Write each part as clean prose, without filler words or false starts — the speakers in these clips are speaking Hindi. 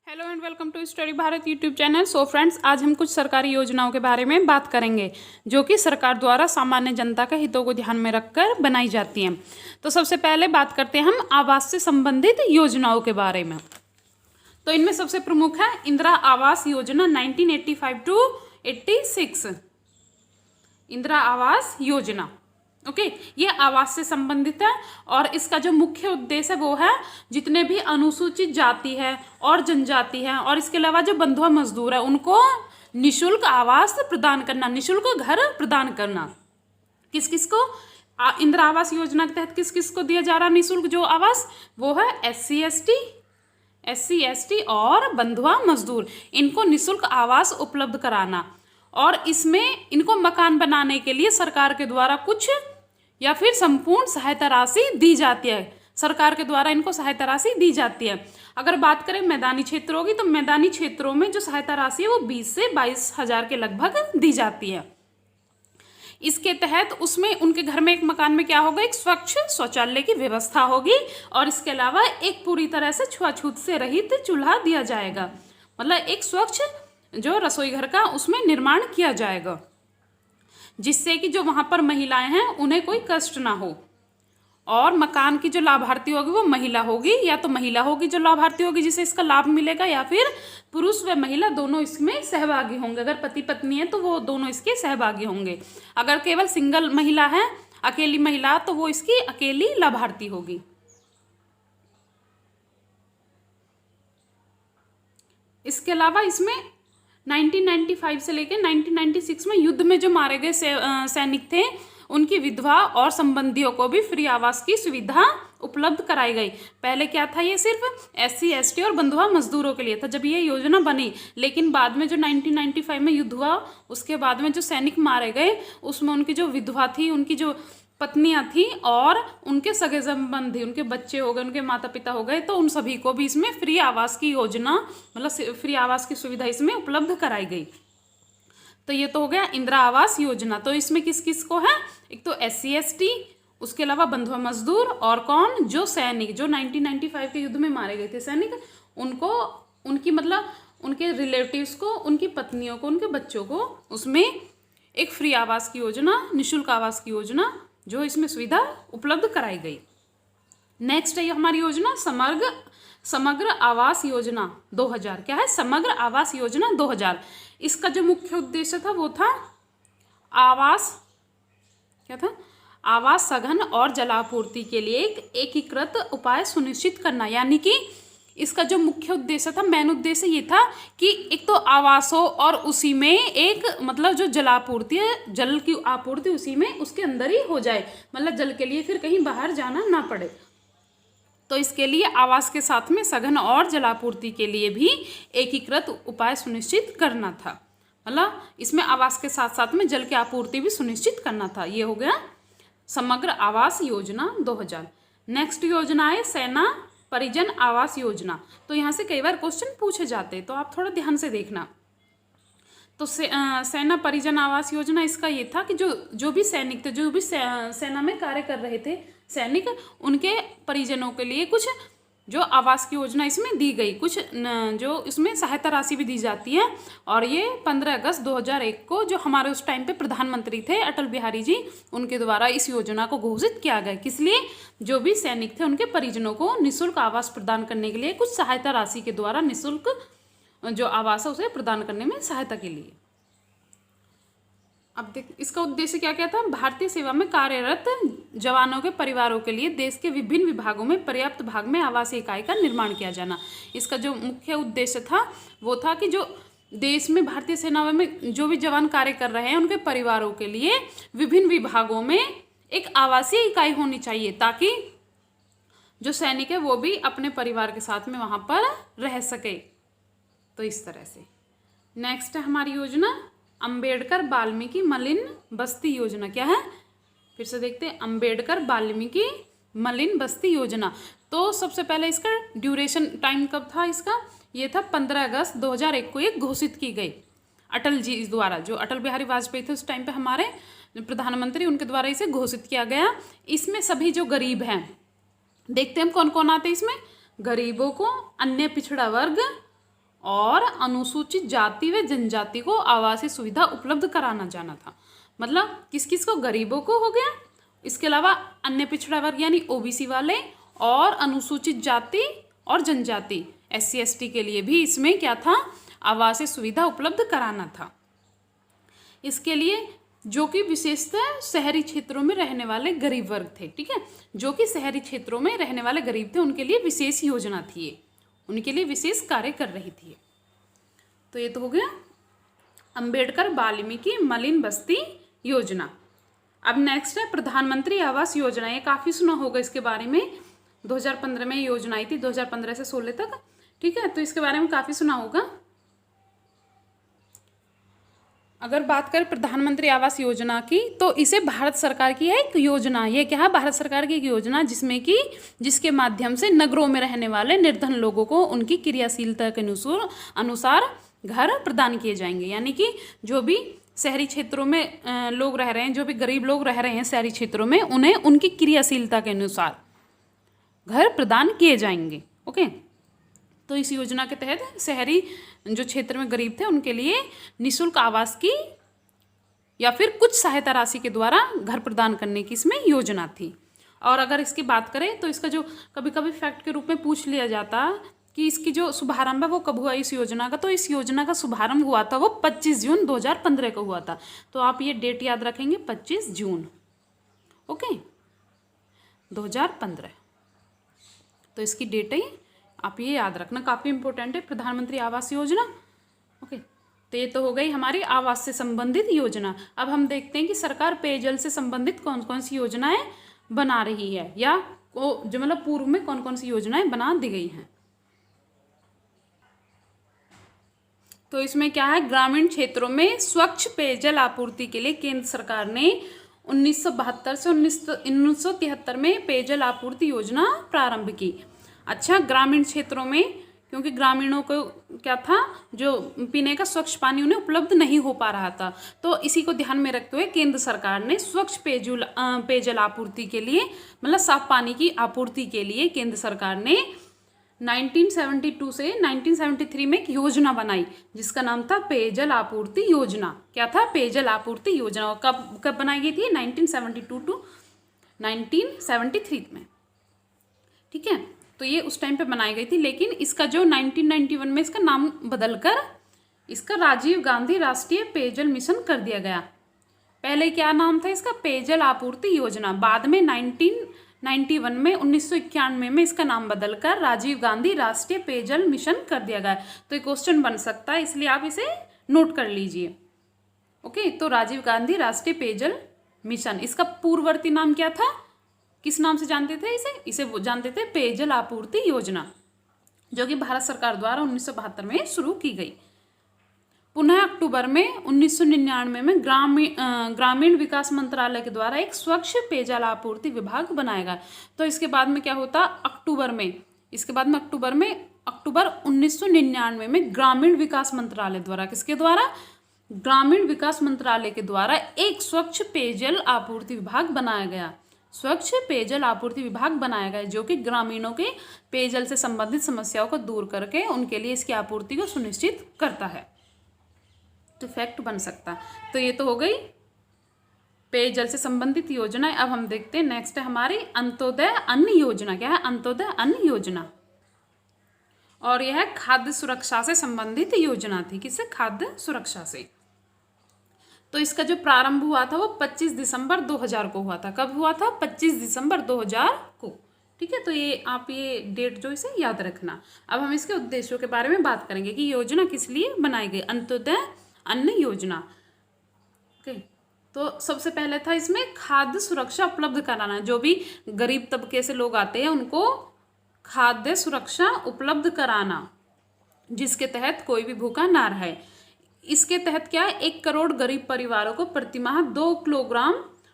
Hello and welcome to study Bharat YouTube channel. So friends, आज हम कुछ सरकारी योजनाओं के बारे में बात करेंगे जो कि सरकार द्वारा सामान्य जनता के हितों को ध्यान में रखकर बनाई जाती हैं। तो सबसे पहले बात करते हैं हम आवास से संबंधित योजनाओं के बारे में। तो इनमें सबसे प्रमुख है इंदिरा आवास योजना 1985 टू 86। इंदिरा आवास योजना ओके ये आवास से संबंधित है और इसका जो मुख्य उद्देश्य है वो है जितने भी अनुसूचित जाति है और जनजाति है और इसके अलावा जो बंधुआ मजदूर है उनको निशुल्क आवास प्रदान करना, निशुल्क घर प्रदान करना। किस किस को इंदिरा आवास योजना के तहत किस किस को दिया जा रहा निशुल्क जो आवास, वो है एससी एसटी और बंधुआ मजदूर, इनको निशुल्क आवास उपलब्ध कराना। और इसमें इनको मकान बनाने के लिए सरकार के द्वारा कुछ या फिर संपूर्ण सहायता राशि दी जाती है। सरकार के द्वारा इनको सहायता राशि दी जाती है। अगर बात करें मैदानी क्षेत्रों की, तो मैदानी क्षेत्रों में जो सहायता राशि है वो 20 से 22 हजार के लगभग दी जाती है। इसके तहत उसमें उनके घर में एक मकान में क्या होगा, एक स्वच्छ शौचालय की व्यवस्था होगी और इसके अलावा एक पूरी तरह से छुआछूत से रहित चूल्हा दिया जाएगा। मतलब एक स्वच्छ जो रसोई घर का उसमें निर्माण किया जाएगा, जिससे कि जो वहाँ पर महिलाएं हैं उन्हें कोई कष्ट ना हो। और मकान की जो लाभार्थी होगी वो महिला होगी, या तो महिला होगी जो लाभार्थी होगी जिसे इसका लाभ मिलेगा, या फिर पुरुष व महिला दोनों इसमें सहभागी होंगे। अगर पति पत्नी है तो वो दोनों इसके सहभागी होंगे। अगर केवल सिंगल महिला है, अकेली महिला, तो वो इसकी अकेली लाभार्थी होगी। इसके अलावा इसमें 1995 से लेकर 1996 में युद्ध में जो मारे गए सैनिक थे उनकी विधवा और संबंधियों को भी फ्री आवास की सुविधा उपलब्ध कराई गई। पहले क्या था, ये सिर्फ एससी एसटी और बंधुआ मजदूरों के लिए था जब ये योजना बनी, लेकिन बाद में जो 1995 में युद्ध हुआ उसके बाद में जो सैनिक मारे गए उसमें उनकी जो विधवा थी, उनकी जो पत्नियां थी और उनके सगे संबंधी, उनके बच्चे हो गए, उनके माता पिता हो गए, तो उन सभी को भी इसमें फ्री आवास की योजना मतलब फ्री आवास की सुविधा इसमें उपलब्ध कराई गई। तो ये तो हो गया इंदिरा आवास योजना। तो इसमें किस किस को है, एक तो एससी एसटी, उसके अलावा बंधुआ मजदूर और कौन, जो सैनिक जो 1995 के युद्ध में मारे गए थे सैनिक, उनको उनकी मतलब उनके रिलेटिव्स को, उनकी पत्नियों को, उनके बच्चों को उसमें एक फ्री आवास की योजना, निःशुल्क आवास की योजना जो इसमें सुविधा उपलब्ध कराई गई। नेक्स्ट है ये हमारी योजना समग्र आवास योजना 2000। क्या है, समग्र आवास योजना 2000। इसका जो मुख्य उद्देश्य था वो था आवास, क्या था, आवास सघन और जलापूर्ति के लिए एक एकीकृत उपाय सुनिश्चित करना। यानी कि इसका जो मुख्य उद्देश्य था, मेन उद्देश्य ये था कि एक तो आवास हो और उसी में एक मतलब जो जलापूर्ति है, जल की आपूर्ति उसी में उसके अंदर ही हो जाए, मतलब जल के लिए फिर कहीं बाहर जाना ना पड़े। तो इसके लिए आवास के साथ में सघन और जलापूर्ति के लिए भी एकीकृत उपाय सुनिश्चित करना था। मतलब इसमें आवास के साथ साथ में जल की आपूर्ति भी सुनिश्चित करना था। ये हो गया समग्र आवास योजना 2000। नेक्स्ट योजना है सेना परिजन आवास योजना। तो यहाँ से कई बार क्वेश्चन पूछे जाते, तो आप थोड़ा ध्यान से देखना। तो सेना परिजन आवास योजना इसका ये था कि जो भी सैनिक थे, जो भी सेना में कार्य कर रहे थे सैनिक, उनके परिजनों के लिए कुछ जो आवास की योजना इसमें दी गई, कुछ जो इसमें सहायता राशि भी दी जाती है। और ये 15 अगस्त 2001 को जो हमारे उस टाइम पे प्रधानमंत्री थे अटल बिहारी जी, उनके द्वारा इस योजना को घोषित किया गया। किस लिए, जो भी सैनिक थे उनके परिजनों को निःशुल्क आवास प्रदान करने के लिए, कुछ सहायता राशि के द्वारा निःशुल्क जो आवास है उसे प्रदान करने में सहायता के लिए। अब देख इसका उद्देश्य क्या क्या था, भारतीय सेवा में कार्यरत जवानों के परिवारों के लिए देश के विभिन्न विभागों में पर्याप्त भाग में आवासीय इकाई का निर्माण किया जाना। इसका जो मुख्य उद्देश्य था वो था कि जो देश में भारतीय सेना में जो भी जवान कार्य कर रहे हैं उनके परिवारों के लिए विभिन्न विभागों में एक आवासीय इकाई होनी चाहिए, ताकि जो सैनिक है वो भी अपने परिवार के साथ में वहाँ पर रह सके। तो इस तरह से नेक्स्ट है हमारी योजना अंबेडकर वाल्मीकि मलिन बस्ती योजना। क्या है, फिर से देखते हैं, अंबेडकर वाल्मीकि मलिन बस्ती योजना। तो सबसे पहले इसका ड्यूरेशन टाइम कब था इसका, ये था 15 अगस्त 2001 को ये घोषित की गई अटल जी द्वारा। जो अटल बिहारी वाजपेयी थे उस टाइम पे हमारे प्रधानमंत्री, उनके द्वारा इसे घोषित किया गया। इसमें सभी जो गरीब हैं, देखते हैं हम कौन कौन आते हैं इसमें, गरीबों को, अन्य पिछड़ा वर्ग और अनुसूचित जाति व जनजाति को आवासीय सुविधा उपलब्ध कराना जाना था। मतलब किस किस को, गरीबों को हो गया, इसके अलावा अन्य पिछड़ा वर्ग यानी ओबीसी वाले, और अनुसूचित जाति और जनजाति SC ST के लिए भी इसमें क्या था, आवासीय सुविधा उपलब्ध कराना था। इसके लिए जो कि विशेषतः शहरी क्षेत्रों में रहने वाले गरीब वर्ग थे, ठीक है, जो कि शहरी क्षेत्रों में रहने वाले गरीब थे, उनके लिए विशेष योजना थी ये, उनके लिए विशेष कार्य कर रही थी। तो ये तो हो गया अंबेडकर वाल्मीकि मलिन बस्ती योजना। अब नेक्स्ट है प्रधानमंत्री आवास योजना। ये काफ़ी सुना होगा इसके बारे में, 2015 में योजना आई थी, 2015 से 16 तक, ठीक है, तो इसके बारे में काफ़ी सुना होगा। अगर बात करें प्रधानमंत्री आवास योजना की, तो इसे भारत सरकार की है एक योजना। ये क्या है, भारत सरकार की एक योजना जिसके माध्यम से नगरों में रहने वाले निर्धन लोगों को उनकी क्रियाशीलता के अनुसार घर प्रदान किए जाएंगे। यानी कि जो भी शहरी क्षेत्रों में लोग रह रहे हैं, जो भी गरीब लोग रह रहे हैं शहरी क्षेत्रों में, उन्हें उनकी क्रियाशीलता के अनुसार घर प्रदान किए जाएंगे। ओके, तो इस योजना के तहत शहरी जो क्षेत्र में गरीब थे उनके लिए निःशुल्क आवास की या फिर कुछ सहायता राशि के द्वारा घर प्रदान करने की इसमें योजना थी। और अगर इसकी बात करें तो इसका जो कभी कभी फैक्ट के रूप में पूछ लिया जाता कि इसकी जो शुभारंभ है वो कब हुआ इस योजना का, तो इस योजना का शुभारंभ हुआ था वो 25 जून 2015 को हुआ था। तो आप ये डेट याद रखेंगे, 25 जून, ओके, 2015। तो इसकी डेट है, आप ये याद रखना, काफ़ी इंपॉर्टेंट है प्रधानमंत्री आवास योजना। ओके, तो ये तो हो गई हमारी आवास से संबंधित योजना। अब हम देखते हैं कि सरकार पेयजल से संबंधित कौन कौन सी योजनाएं बना रही है, या जो मतलब पूर्व में कौन कौन सी योजनाएं बना दी गई हैं। तो इसमें क्या है, ग्रामीण क्षेत्रों में स्वच्छ पेयजल आपूर्ति के लिए केंद्र सरकार ने 1972 से 1973 में पेयजल आपूर्ति योजना प्रारंभ की। अच्छा, ग्रामीण क्षेत्रों में, क्योंकि ग्रामीणों को क्या था, जो पीने का स्वच्छ पानी उन्हें उपलब्ध नहीं हो पा रहा था, तो इसी को ध्यान में रखते हुए केंद्र सरकार ने स्वच्छ पेयजल आपूर्ति के लिए, मतलब साफ पानी की आपूर्ति के लिए केंद्र सरकार ने 1972 से 1973 में एक योजना बनाई जिसका नाम था पेयजल आपूर्ति योजना। क्या था, पेयजल आपूर्ति योजना। कब बनाई गई थी, 1972 टू 1973 में, ठीक है। तो ये उस टाइम पे बनाई गई थी, लेकिन इसका जो 1991 में इसका नाम बदलकर इसका राजीव गांधी राष्ट्रीय पेयजल मिशन कर दिया गया। पहले क्या नाम था इसका, पेयजल आपूर्ति योजना। बाद में 1991 में 1991 में इसका नाम बदलकर राजीव गांधी राष्ट्रीय पेयजल मिशन कर दिया गया। तो ये क्वेश्चन बन सकता है, इसलिए आप इसे नोट कर लीजिए। ओके, तो राजीव गांधी राष्ट्रीय पेयजल मिशन, इसका पूर्ववर्ती नाम क्या था, किस नाम से जानते थे इसे वो जानते थे पेयजल आपूर्ति योजना, जो कि भारत सरकार द्वारा 1972 में शुरू की गई। पुनः अक्टूबर में 1999 में ग्रामीण विकास मंत्रालय के द्वारा एक स्वच्छ पेयजल आपूर्ति विभाग बनाया गया। तो इसके बाद में क्या होता, अक्टूबर 1999 में ग्रामीण विकास मंत्रालय द्वारा, किसके द्वारा, ग्रामीण विकास मंत्रालय के द्वारा एक स्वच्छ पेयजल आपूर्ति विभाग बनाया गया। स्वच्छ पेयजल आपूर्ति विभाग बनाया गया जो कि ग्रामीणों के पेयजल से संबंधित समस्याओं को दूर करके उनके लिए इसकी आपूर्ति को सुनिश्चित करता है। तो फैक्ट बन सकता है। तो ये तो हो गई पेयजल से संबंधित योजना। अब हम देखते हैं नेक्स्ट है हमारी अंत्योदय अन्न योजना। क्या है, अंत्योदय अन्न योजना, और यह खाद्य सुरक्षा से संबंधित योजना थी। किससे, खाद्य सुरक्षा से। तो इसका जो प्रारंभ हुआ था वो 25 दिसंबर 2000 को हुआ था। कब हुआ था, 25 दिसंबर 2000 को, ठीक है। तो ये आप ये डेट जो इसे याद रखना। अब हम इसके उद्देश्यों के बारे में बात करेंगे कि योजना किस लिए बनाई गई, अंत्योदय अन्न योजना। ओके, तो सबसे पहले था इसमें खाद्य सुरक्षा उपलब्ध कराना। जो भी गरीब तबके से लोग आते हैं उनको खाद्य सुरक्षा उपलब्ध कराना, जिसके तहत कोई भी भूखा ना रहे। इसके तहत क्या है, 1 करोड़ गरीब परिवारों को प्रतिमाह 2 किलोग्राम,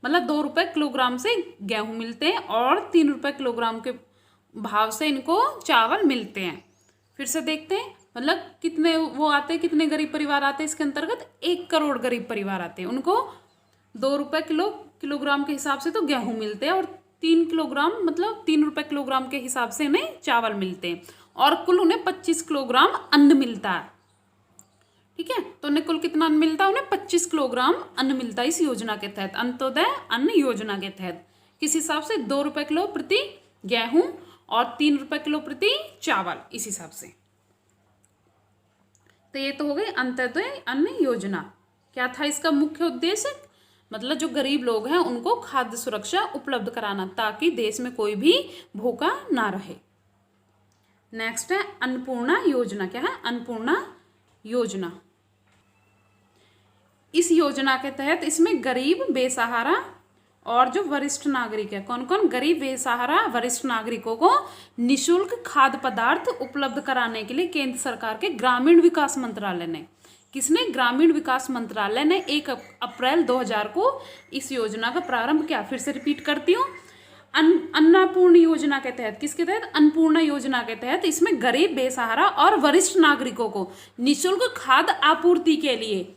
मतलब 2 रुपये किलोग्राम से गेहूं मिलते हैं और 3 रुपये किलोग्राम के भाव से इनको चावल मिलते हैं। फिर से देखते हैं, मतलब कितने वो आते हैं, कितने गरीब परिवार आते हैं इसके अंतर्गत, 1 करोड़ गरीब परिवार आते हैं। उनको 2 रुपये किलोग्राम के हिसाब से तो गेहूँ मिलते हैं और 3 किलोग्राम मतलब 3 रुपये किलोग्राम के हिसाब से इन्हें चावल मिलते हैं। और कुल उन्हें 25 किलोग्राम अन्न मिलता है। ठीक है, तो उन्हें कुल कितना अन्न मिलता है? उन्हें 25 किलोग्राम अन्न मिलता है इस योजना के तहत, अंत्योदय अन्न योजना के तहत। किस हिसाब से? 2 रुपये किलो प्रति गेहूं और 3 रुपये किलो प्रति चावल, इस हिसाब से। तो ये तो हो गई अंत्योदय अन्न योजना। क्या था इसका मुख्य उद्देश्य? मतलब जो गरीब लोग हैं उनको खाद्य सुरक्षा उपलब्ध कराना, ताकि देश में कोई भी भूखा ना रहे। नेक्स्ट है अन्नपूर्णा योजना। क्या है? अन्नपूर्णा योजना। इस योजना के तहत इसमें गरीब, बेसहारा और जो वरिष्ठ नागरिक है, कौन कौन? गरीब, बेसहारा, वरिष्ठ नागरिकों को निःशुल्क खाद्य पदार्थ उपलब्ध कराने के लिए केंद्र सरकार के ग्रामीण विकास मंत्रालय ने, किसने? ग्रामीण विकास मंत्रालय ने 1 अप्रैल 2000 को इस योजना का प्रारंभ किया। फिर से रिपीट करती हूँ, अन्नपूर्णा योजना के तहत, किसके तहत? अन्नपूर्णा योजना के तहत इसमें गरीब, बेसहारा और वरिष्ठ नागरिकों को निःशुल्क खाद्य आपूर्ति के लिए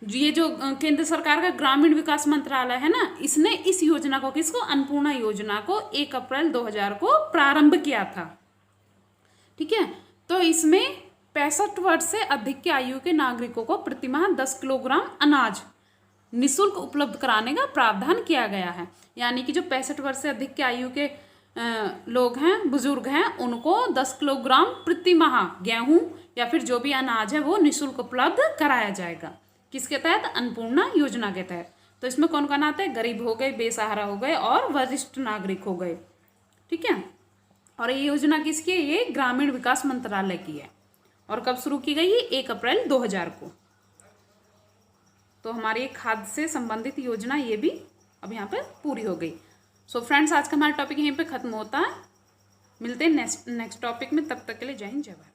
ये जो केंद्र सरकार का ग्रामीण विकास मंत्रालय है ना, इसने इस योजना को, किसको? अन्नपूर्णा योजना को 1 अप्रैल 2000 को प्रारंभ किया था। ठीक है, तो इसमें 65 वर्ष से अधिक की आयु के नागरिकों को प्रतिमाह 10 किलोग्राम अनाज निःशुल्क उपलब्ध कराने का प्रावधान किया गया है। यानी कि जो 65 वर्ष से अधिक की आयु के लोग हैं, बुजुर्ग हैं, उनको 10 किलोग्राम प्रति माह गेहूं या फिर जो भी अनाज है वो निःशुल्क उपलब्ध कराया जाएगा। किसके तहत? अन्नपूर्णा योजना के तहत। तो इसमें कौन कौन आता है? गरीब हो गए, बेसहारा हो गए और वरिष्ठ नागरिक हो गए। ठीक है, और ये योजना किसकी है? ये ग्रामीण विकास मंत्रालय की है। और कब शुरू की गई? 1 अप्रैल 2000 को। तो हमारी खाद्य से संबंधित योजना ये भी अब यहाँ पर पूरी हो गई। सो फ्रेंड्स, आज का हमारा टॉपिक यहीं पे खत्म होता है। मिलते हैं नेक्स्ट टॉपिक में, तब तक के लिए जय हिंद, जय भारत।